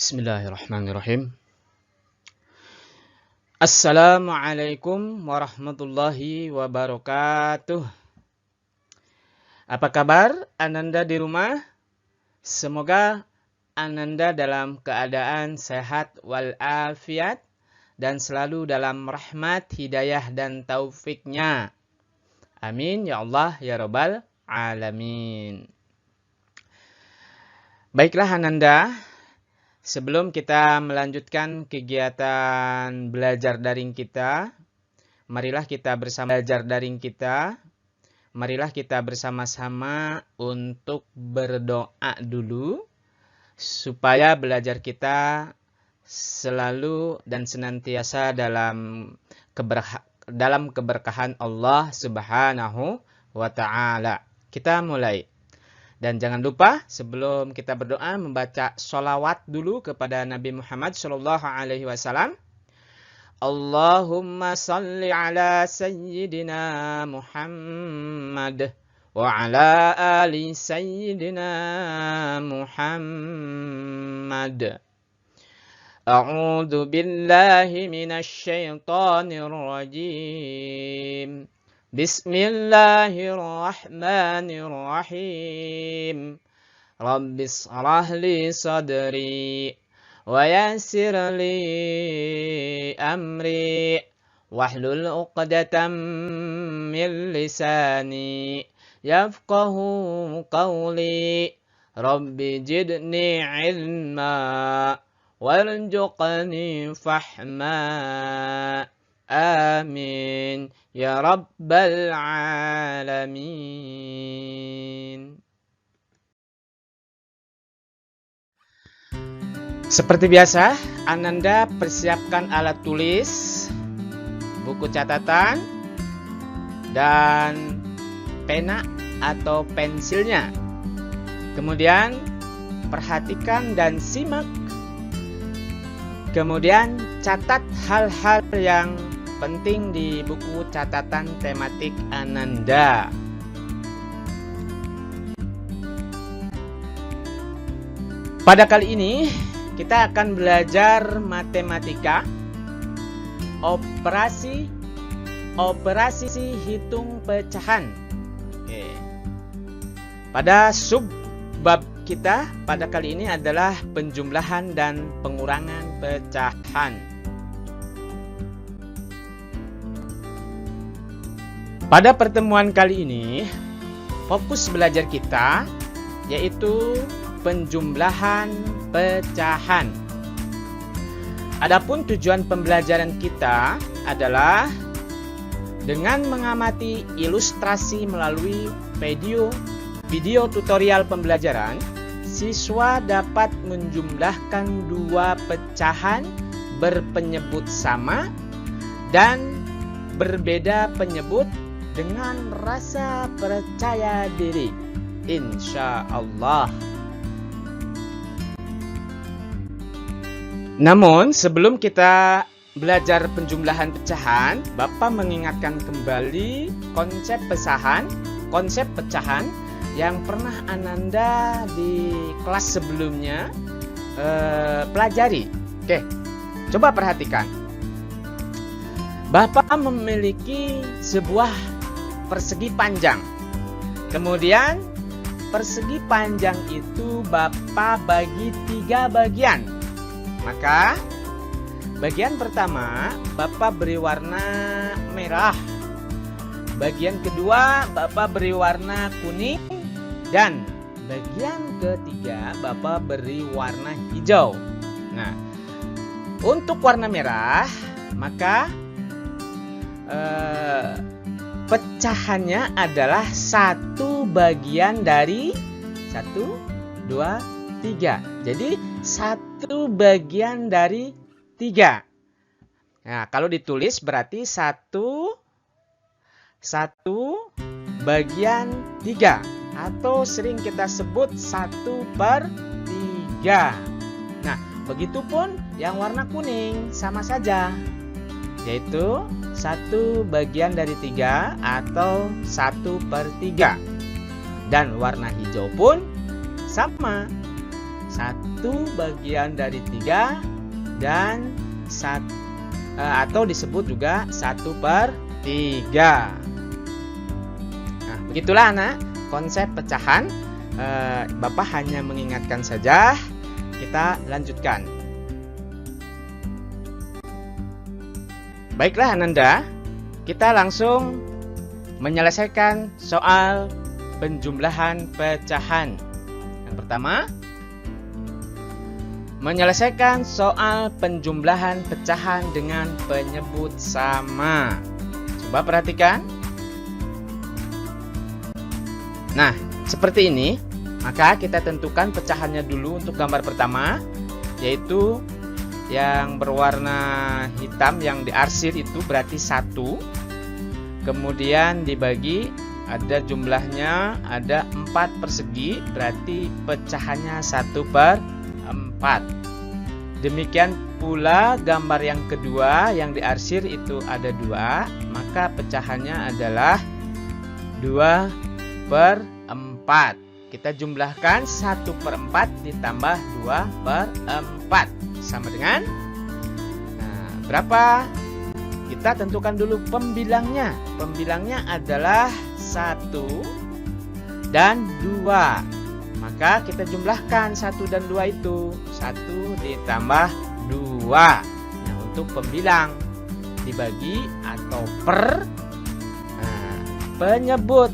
Bismillahirrahmanirrahim. Assalamualaikum warahmatullahi wabarakatuh. Apa kabar Ananda di rumah? Semoga Ananda dalam keadaan sehat walafiat dan selalu dalam rahmat, hidayah dan taufiknya. Amin ya Allah ya Rabbal alamin. Baiklah Ananda, sebelum kita melanjutkan kegiatan belajar daring kita, marilah kita bersama-sama untuk berdoa dulu supaya belajar kita selalu dan senantiasa dalam keberkahan Allah Subhanahu wa taala. Kita mulai. Dan jangan lupa sebelum kita berdoa membaca sholawat dulu kepada Nabi Muhammad SAW. Allahumma salli ala sayyidina Muhammad wa ala ali sayyidina Muhammad. A'udzu billahi minasy syaithanir rajim. Bismillahirrahmanirrahim. Rabbis shrah li sadri wa yassir li amri wahlul 'uqdatam min lisani yafqahu qawli. Rabbi zidni 'ilma warzuqni fahma. Amin ya Rabbal alamin. Seperti biasa, Ananda persiapkan alat tulis, buku catatan, dan pena atau pensilnya. Kemudian perhatikan dan simak. Kemudian catat hal-hal yang penting di buku catatan tematik Ananda. Pada kali ini kita akan belajar matematika, operasi hitung pecahan. Oke. Pada subbab kita pada kali ini adalah penjumlahan dan pengurangan pecahan. Pada pertemuan kali ini, fokus belajar kita yaitu penjumlahan pecahan. Adapun tujuan pembelajaran kita adalah dengan mengamati ilustrasi melalui video tutorial pembelajaran, siswa dapat menjumlahkan dua pecahan berpenyebut sama dan berbeda penyebut dengan rasa percaya diri, insya Allah. Namun sebelum kita belajar penjumlahan pecahan, Bapak mengingatkan kembali konsep pecahan yang pernah Ananda di kelas sebelumnya pelajari. Oke, coba perhatikan. Bapak memiliki sebuah persegi panjang. Kemudian persegi panjang itu Bapak bagi 3 bagian. Maka bagian pertama Bapak beri warna merah. Bagian kedua Bapak beri warna kuning. Dan bagian ketiga Bapak beri warna hijau. Nah, untuk warna merah maka pecahannya adalah 1 bagian dari 1, 2, 3. Jadi 1 bagian dari 3. Nah, kalau ditulis berarti 1 bagian 3. Atau sering kita sebut 1/3. Nah, begitupun yang warna kuning sama saja, yaitu 1 bagian dari 3 atau 1/3. Dan warna hijau pun sama, 1 bagian dari 3 dan atau disebut juga 1/3. Nah, begitulah anak konsep pecahan. Bapak hanya mengingatkan saja. Kita lanjutkan. Baiklah Ananda, kita langsung menyelesaikan soal penjumlahan pecahan. Yang pertama, menyelesaikan soal penjumlahan pecahan dengan penyebut sama. Coba perhatikan. Nah, seperti ini. Maka kita tentukan pecahannya dulu untuk gambar pertama, yaitu yang berwarna hitam yang diarsir itu berarti 1. Kemudian dibagi, ada jumlahnya, ada 4 persegi, berarti pecahannya 1/4. Demikian pula gambar yang kedua yang diarsir itu ada 2, maka pecahannya adalah 2/4. Kita jumlahkan 1/4 ditambah 2/4 sama dengan berapa? Kita tentukan dulu pembilangnya. Pembilangnya adalah 1 dan 2. Maka kita jumlahkan 1 dan 2 itu. 1 ditambah 2. Nah, untuk pembilang dibagi atau per penyebut.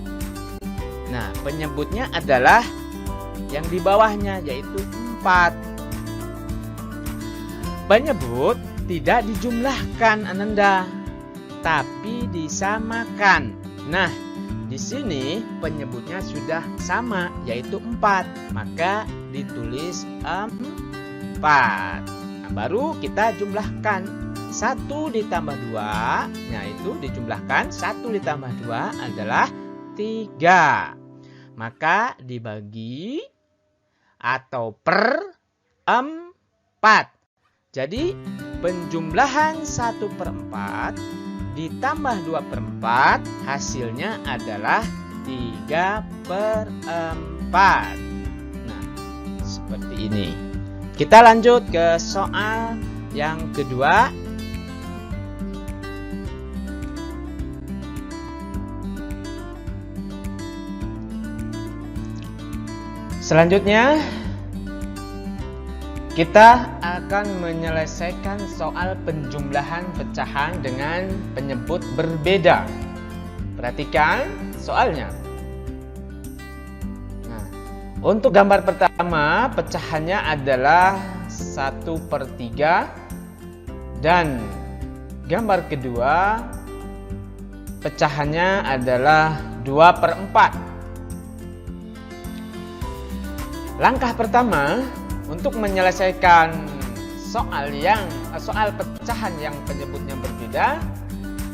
Nah, penyebutnya adalah yang di bawahnya, yaitu 4. Penyebut tidak dijumlahkan Ananda, tapi disamakan. Nah, di sini penyebutnya sudah sama, yaitu 4. Maka ditulis 4. Nah, baru kita jumlahkan 1 ditambah 2. Nah, itu dijumlahkan 1 ditambah 2 adalah 3. Maka dibagi atau per 4. Jadi penjumlahan 1/4 ditambah 2/4 hasilnya adalah 3/4. Nah, seperti ini. Kita lanjut ke soal yang kedua. Selanjutnya, kita akan menyelesaikan soal penjumlahan pecahan dengan penyebut berbeda. Perhatikan soalnya. Nah, untuk gambar pertama, pecahannya adalah 1/3 dan gambar kedua, pecahannya adalah 2/4. Langkah pertama untuk menyelesaikan soal pecahan yang penyebutnya berbeda,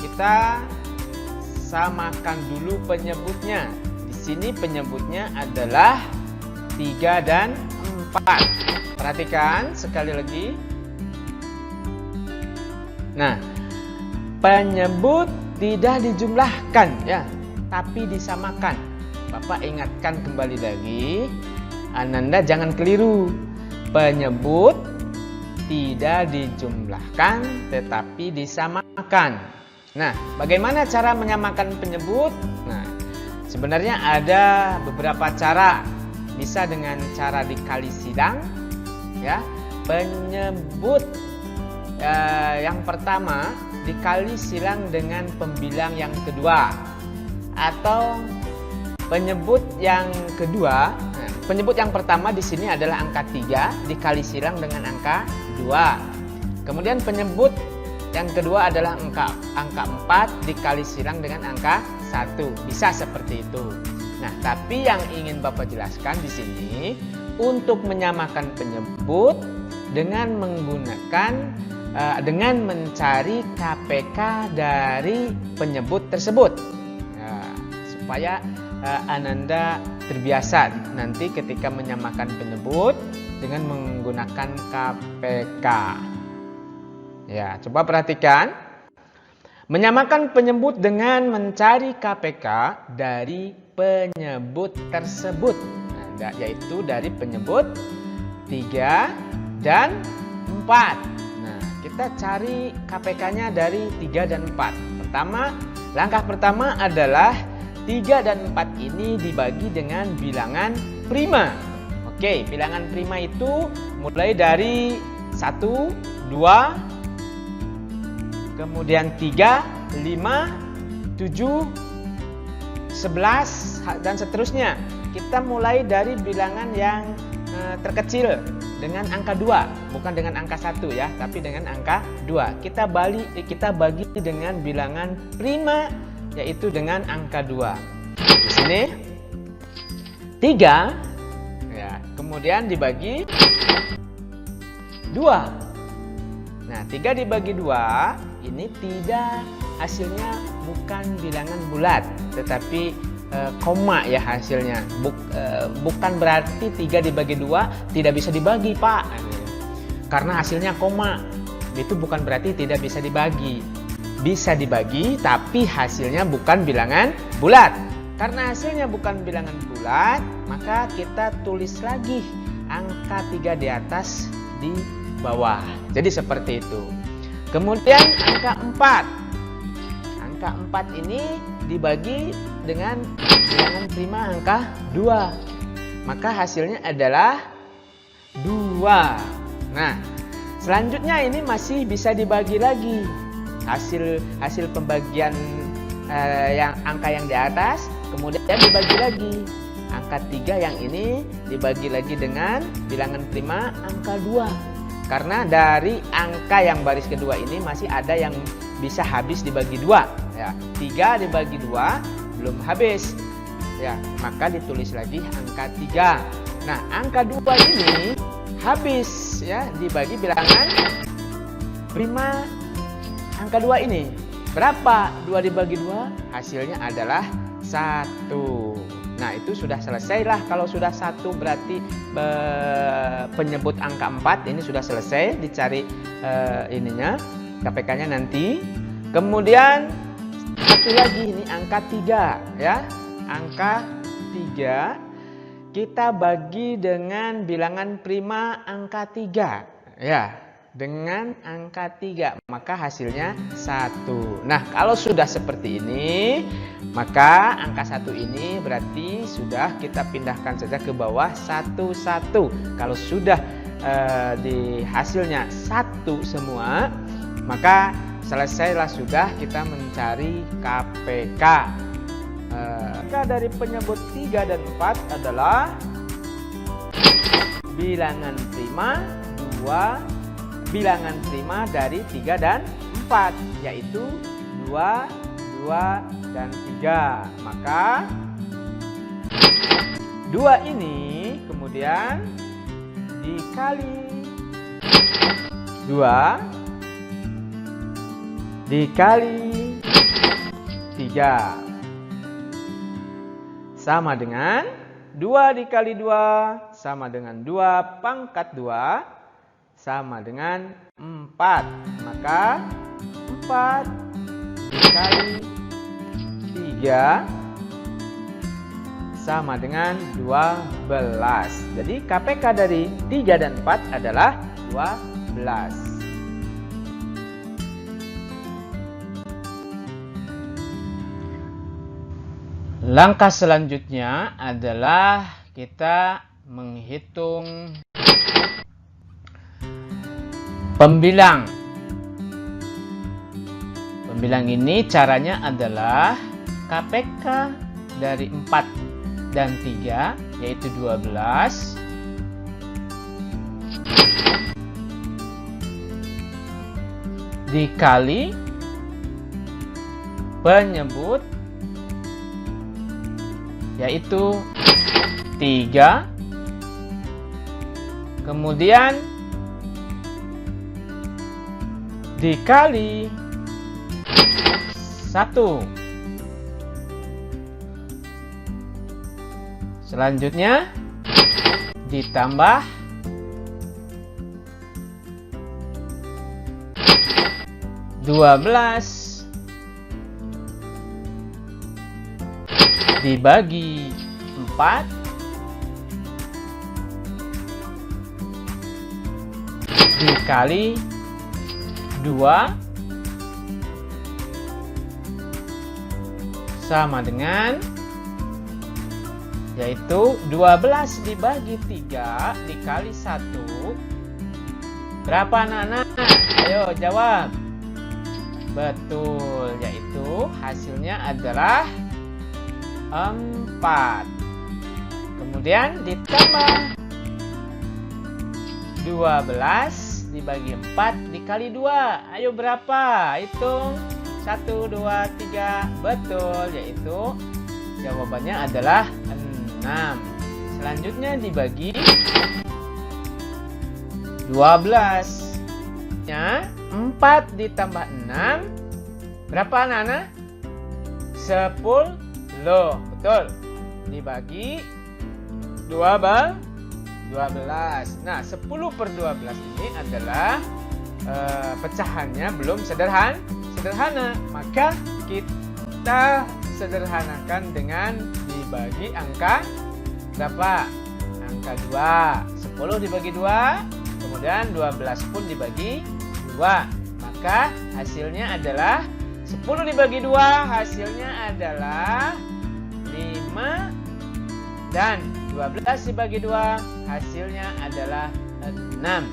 kita samakan dulu penyebutnya. Di sini penyebutnya adalah 3 dan 4. Perhatikan sekali lagi. Nah, penyebut tidak dijumlahkan ya, tapi disamakan. Bapak ingatkan kembali lagi. Ananda jangan keliru. Penyebut tidak dijumlahkan tetapi disamakan. Nah, bagaimana cara menyamakan penyebut? Nah, sebenarnya ada beberapa cara. Bisa dengan cara dikali silang ya. Penyebut yang pertama dikali silang dengan pembilang yang kedua. Atau penyebut yang kedua, penyebut yang pertama di sini adalah angka 3 dikali silang dengan angka 2. Kemudian penyebut yang kedua adalah angka 4 dikali silang dengan angka 1. Bisa seperti itu. Nah, tapi yang ingin Bapak jelaskan di sini untuk menyamakan penyebut dengan mencari KPK dari penyebut tersebut. Nah, supaya Ananda terbiasa nanti ketika menyamakan penyebut dengan menggunakan KPK. Ya, coba perhatikan. Menyamakan penyebut dengan mencari KPK dari penyebut tersebut. Nah, yaitu dari penyebut 3, dan 4. Nah, kita cari KPK-nya dari 3 dan 4. Langkah pertama adalah 3 dan 4 ini dibagi dengan bilangan prima. Oke, bilangan prima itu mulai dari 1, 2, kemudian 3, 5, 7, 11, dan seterusnya. Kita mulai dari bilangan yang terkecil dengan angka 2, bukan dengan angka 1 ya, tapi dengan angka 2. Kita bagi dengan bilangan prima, yaitu dengan angka 2. Di sini 3 ya, kemudian dibagi 2. Nah, 3 dibagi 2 ini hasilnya bukan bilangan bulat, tetapi koma ya hasilnya. Bukan berarti 3 dibagi 2 tidak bisa dibagi, Pak. Karena hasilnya koma. Itu bukan berarti tidak bisa dibagi. Bisa dibagi, tapi hasilnya bukan bilangan bulat. Karena hasilnya bukan bilangan bulat, maka kita tulis lagi angka 3 di atas di bawah. Jadi seperti itu. Kemudian angka 4. Angka 4 ini dibagi dengan bilangan prima angka 2. Maka hasilnya adalah 2. Nah, selanjutnya ini masih bisa dibagi lagi. Hasil pembagian yang angka yang di atas, kemudian dibagi lagi. Angka 3 yang ini dibagi lagi dengan bilangan prima angka 2. Karena dari angka yang baris kedua ini masih ada yang bisa habis dibagi 2 ya. 3 dibagi 2 belum habis ya, maka ditulis lagi angka 3. Nah, angka 2 ini habis ya, dibagi bilangan prima angka 2 ini. Berapa 2 dibagi 2? Hasilnya adalah 1. Nah, itu sudah selesai lah. Kalau sudah 1 berarti penyebut angka 4 ini sudah selesai, dicari ininya, KPK-nya nanti. Kemudian satu lagi ini angka 3 ya. Angka 3 kita bagi dengan bilangan prima angka 3 ya. Dengan angka 3 maka hasilnya 1. Nah, kalau sudah seperti ini, maka angka 1 ini berarti sudah kita pindahkan saja ke bawah 1, 1. Kalau sudah di hasilnya 1 semua, maka selesailah sudah kita mencari KPK. Dari penyebut 3 dan 4 adalah bilangan prima 2, bilangan prima dari 3 dan 4, yaitu 2, 2, dan 3. Maka 2 ini kemudian dikali 2 dikali 3 sama dengan 2 dikali 2 sama dengan 2 pangkat 2 sama dengan 4. Maka 4 dikali 3 sama dengan 12. Jadi KPK dari 3 dan 4 adalah 12. Langkah selanjutnya adalah kita menghitung pembilang. Pembilang ini caranya adalah KPK dari 4 dan 3 yaitu 12 dikali penyebut yaitu 3, kemudian dikali 1. Selanjutnya ditambah 12 dibagi 4 dikali 2 sama dengan, yaitu 12 dibagi 3 dikali 1. Berapa anak-anak? Ayo jawab. Betul, yaitu hasilnya adalah 4. Kemudian ditambah 12 dibagi 4 dikali 2. Ayo berapa? Hitung. 1, 2, 3. Betul, yaitu jawabannya adalah 6. Selanjutnya dibagi 12. Ya, 4 ditambah 6. Berapa anak-anak? 10. Betul. Dibagi 12. Nah, 10 per 12 ini adalah pecahannya belum sederhana. Maka kita sederhanakan dengan dibagi angka berapa? Angka 2. 10 dibagi 2, kemudian 12 pun dibagi 2. Maka hasilnya adalah 10 dibagi 2, hasilnya adalah 5. Dan 12 dibagi 2, hasilnya adalah 6.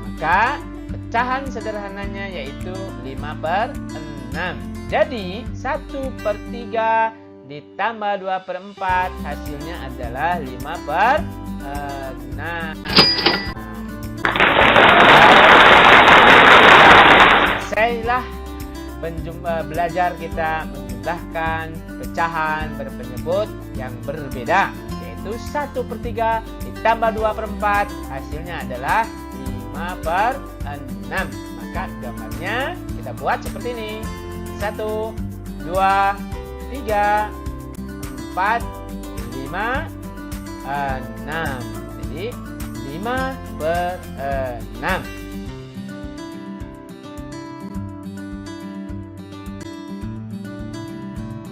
Maka pecahan sederhananya yaitu 5 per 6. Jadi 1/3 ditambah 2/4, hasilnya adalah 5 per 6. Selesailah belajar kita menjumlahkan pecahan berpenyebut yang berbeda, yaitu 1/3 ditambah 2/4, hasilnya adalah 5 per 6. Maka gambarnya kita buat seperti ini. 1, 2, 3, 4, 5, 6. Jadi 5 per 6.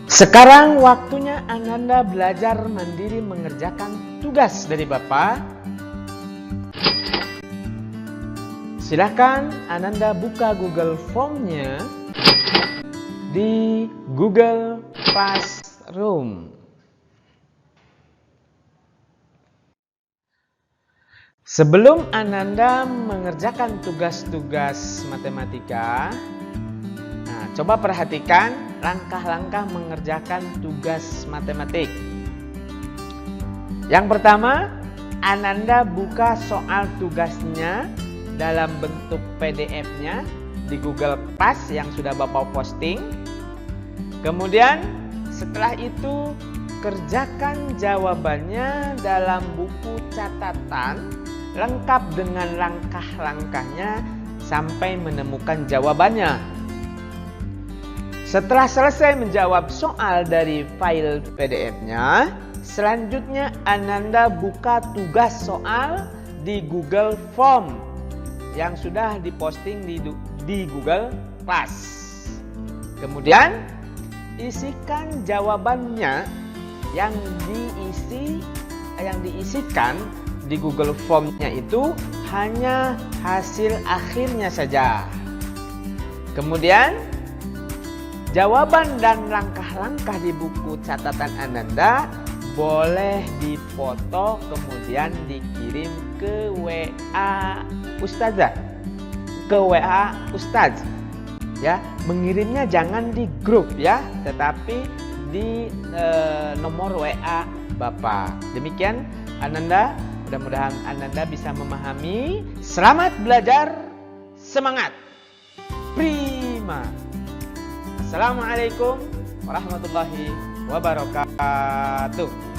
Sekarang waktunya Ananda belajar mandiri mengerjakan tugas dari Bapak. Silakan Ananda buka Google Form-nya di Google Classroom. Sebelum Ananda mengerjakan tugas-tugas matematika, coba perhatikan langkah-langkah mengerjakan tugas matematik. Yang pertama, Ananda buka soal tugasnya dalam bentuk PDF-nya di Google Class yang sudah Bapak posting. Kemudian setelah itu kerjakan jawabannya dalam buku catatan lengkap dengan langkah-langkahnya sampai menemukan jawabannya. Setelah selesai menjawab soal dari file PDF-nya, selanjutnya Ananda buka tugas soal di Google Form yang sudah diposting di Google Class. Kemudian isikan jawabannya yang diisikan di Google Form-nya itu hanya hasil akhirnya saja. Kemudian jawaban dan langkah-langkah di buku catatan Ananda boleh dipoto kemudian dikirim ke WA Ustazah, ke WA Ustaz. Ya, mengirimnya jangan di grup ya, tetapi di nomor WA Bapak. Demikian Ananda, mudah-mudahan Ananda bisa memahami. Selamat belajar, semangat. Prima. Assalamualaikum warahmatullahi wabarakatuh.